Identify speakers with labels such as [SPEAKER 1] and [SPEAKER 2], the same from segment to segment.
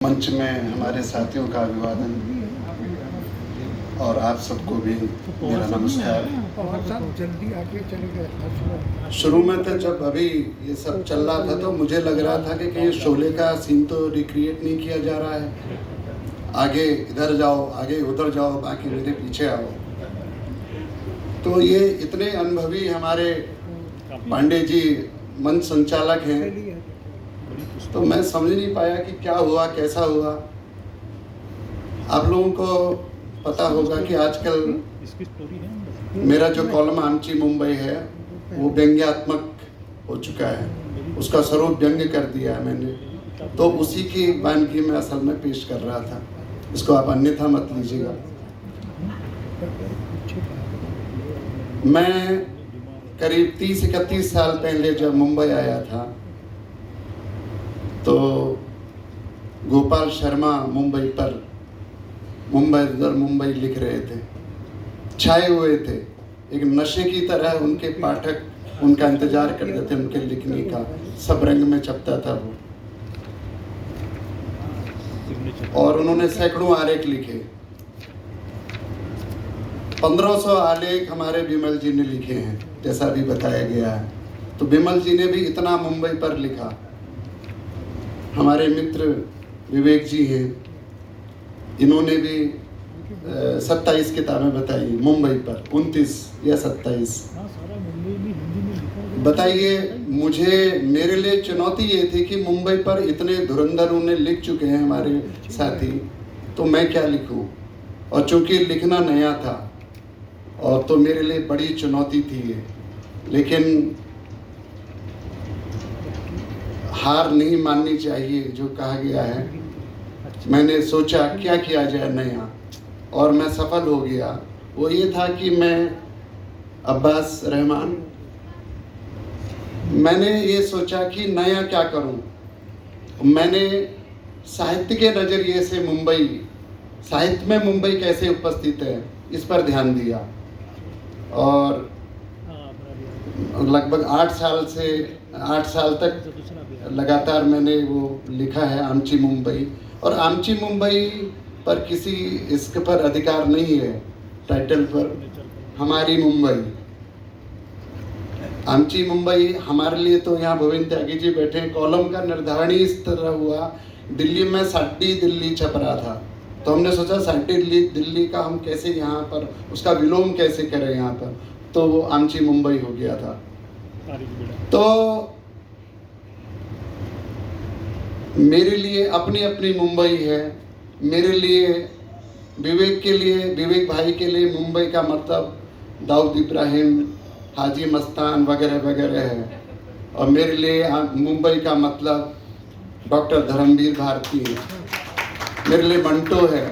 [SPEAKER 1] मंच में हमारे साथियों का अभिवादन और आप सबको भी मेरा नमस्कार।
[SPEAKER 2] जल्दी आगे चले गए।
[SPEAKER 1] शुरू में तो जब अभी ये सब चल रहा था तो मुझे लग रहा था कि कहीं शोले का सीन तो रिक्रिएट नहीं किया जा रहा है, आगे इधर जाओ आगे उधर जाओ बाकी मेरे पीछे आओ। तो ये इतने अनुभवी हमारे पांडे जी मंच संचालक हैं, तो मैं समझ नहीं पाया कि क्या हुआ कैसा हुआ। आप लोगों को पता होगा कि आजकल मेरा जो कॉलम आमची मुंबई है वो व्यंग्यात्मक हो चुका है, उसका स्वरूप व्यंग्य कर दिया है मैंने, तो उसी की वानगी में असल में पेश कर रहा था, इसको आप अन्यथा मत लीजिएगा। मैं करीब 30-31 साल पहले जब मुंबई आया था तो गोपाल शर्मा मुंबई पर मुंबई लिख रहे थे, छाए हुए थे, एक नशे की तरह उनके पाठक उनका इंतजार करते थे, उनके लिखने का सब रंग में छपता था वो, और उन्होंने सैकड़ों आलेख लिखे। 1500 आलेख हमारे बिमल जी ने लिखे हैं जैसा भी बताया गया है। तो बिमल जी ने भी इतना मुंबई पर लिखा। हमारे मित्र विवेक जी हैं, इन्होंने भी 27 किताबें बताई मुंबई पर, 29 या 27। बताइए, मेरे लिए चुनौती ये थी कि मुंबई पर इतने धुरंधर उन्हें लिख चुके हैं हमारे साथी, तो मैं क्या लिखूं। और चूंकि लिखना नया था और तो मेरे लिए बड़ी चुनौती थी ये, लेकिन हार नहीं माननी चाहिए। जो कहा गया है, मैंने सोचा क्या किया जाए नया, और मैं सफल हो गया। वो ये था कि मैं अब्बास रहमान, मैंने ये सोचा कि नया क्या करूं। मैंने साहित्य के नज़रिए से साहित्य में मुंबई कैसे उपस्थित है इस पर ध्यान दिया, और लगभग 8 साल तक लगातार मैंने वो लिखा है आमची मुंबई। और आमची मुंबई पर किसी इसके पर अधिकार नहीं है, टाइटल पर हमारी मुंबई, आमची मुंबई हमारे लिए। तो यहाँ भविन त्यागी जी बैठे हैं, कॉलम का निर्धारण ही इस तरह हुआ। दिल्ली में साडी दिल्ली छप रहा था, तो हमने सोचा साडी दिल्ली का हम कैसे यहाँ पर उसका विलोम कैसे करें यहाँ पर, तो वो आमची मुंबई हो गया था। तो मेरे लिए अपनी अपनी मुंबई है। मेरे लिए विवेक भाई के लिए मुंबई का मतलब दाऊद इब्राहिम, हाजी मस्तान वगैरह वगैरह है, और मेरे लिए मुंबई का मतलब डॉक्टर धर्मवीर भारती है, मेरे लिए मंटो है,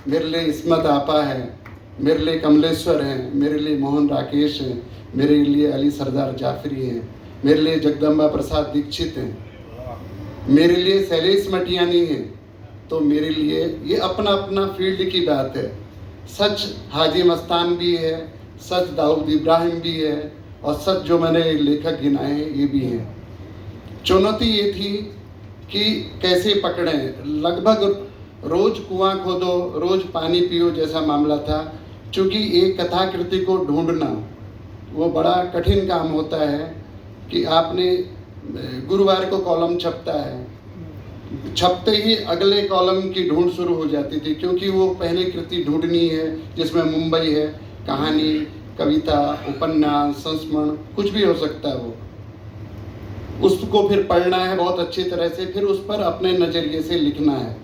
[SPEAKER 1] मेरे लिए इस्मत आपा है, मेरे लिए कमलेश्वर हैं, मेरे लिए मोहन राकेश हैं, मेरे लिए अली सरदार जाफरी हैं, मेरे लिए जगदम्बा प्रसाद दीक्षित हैं, मेरे लिए शैलेश मटियानी हैं। तो मेरे लिए ये अपना अपना फील्ड की बात है। सच हाजी मस्तान भी है, सच दाऊद इब्राहिम भी है, और सच जो मैंने लेखक गिनाए हैं ये भी हैं। चुनौती ये थी कि कैसे पकड़ें। लगभग रोज कुआं खोदो रोज पानी पियो जैसा मामला था, क्योंकि एक कथाकृति को ढूंढना वो बड़ा कठिन काम होता है। कि आपने गुरुवार को कॉलम छपता है, छपते ही अगले कॉलम की ढूंढ शुरू हो जाती थी, क्योंकि वो पहले कृति ढूंढनी है जिसमें मुंबई है, कहानी, कविता, उपन्यास, संस्मरण, कुछ भी हो सकता है वो, उसको फिर पढ़ना है बहुत अच्छी तरह से, फिर उस पर अपने नज़रिए से लिखना है।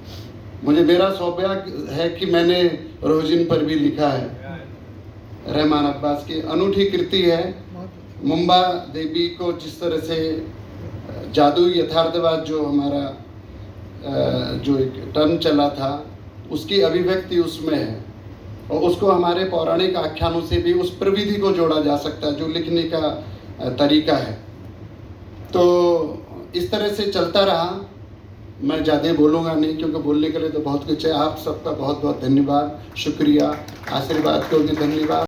[SPEAKER 1] मेरा सौभाग्य है कि मैंने रोजिन पर भी लिखा है, रहमान अब्बास की अनूठी कृति है। मुंबा देवी को जिस तरह से जादू यथार्थवाद जो हमारा जो एक टर्म चला था उसकी अभिव्यक्ति उसमें है, और उसको हमारे पौराणिक आख्यानों से भी उस प्रविधि को जोड़ा जा सकता है जो लिखने का तरीका है। तो इस तरह से चलता रहा। मैं ज़्यादा बोलूँगा नहीं, क्योंकि बोलने के लिए तो बहुत कुछ है। आप सबका बहुत बहुत धन्यवाद, शुक्रिया, आशीर्वाद को भी धन्यवाद।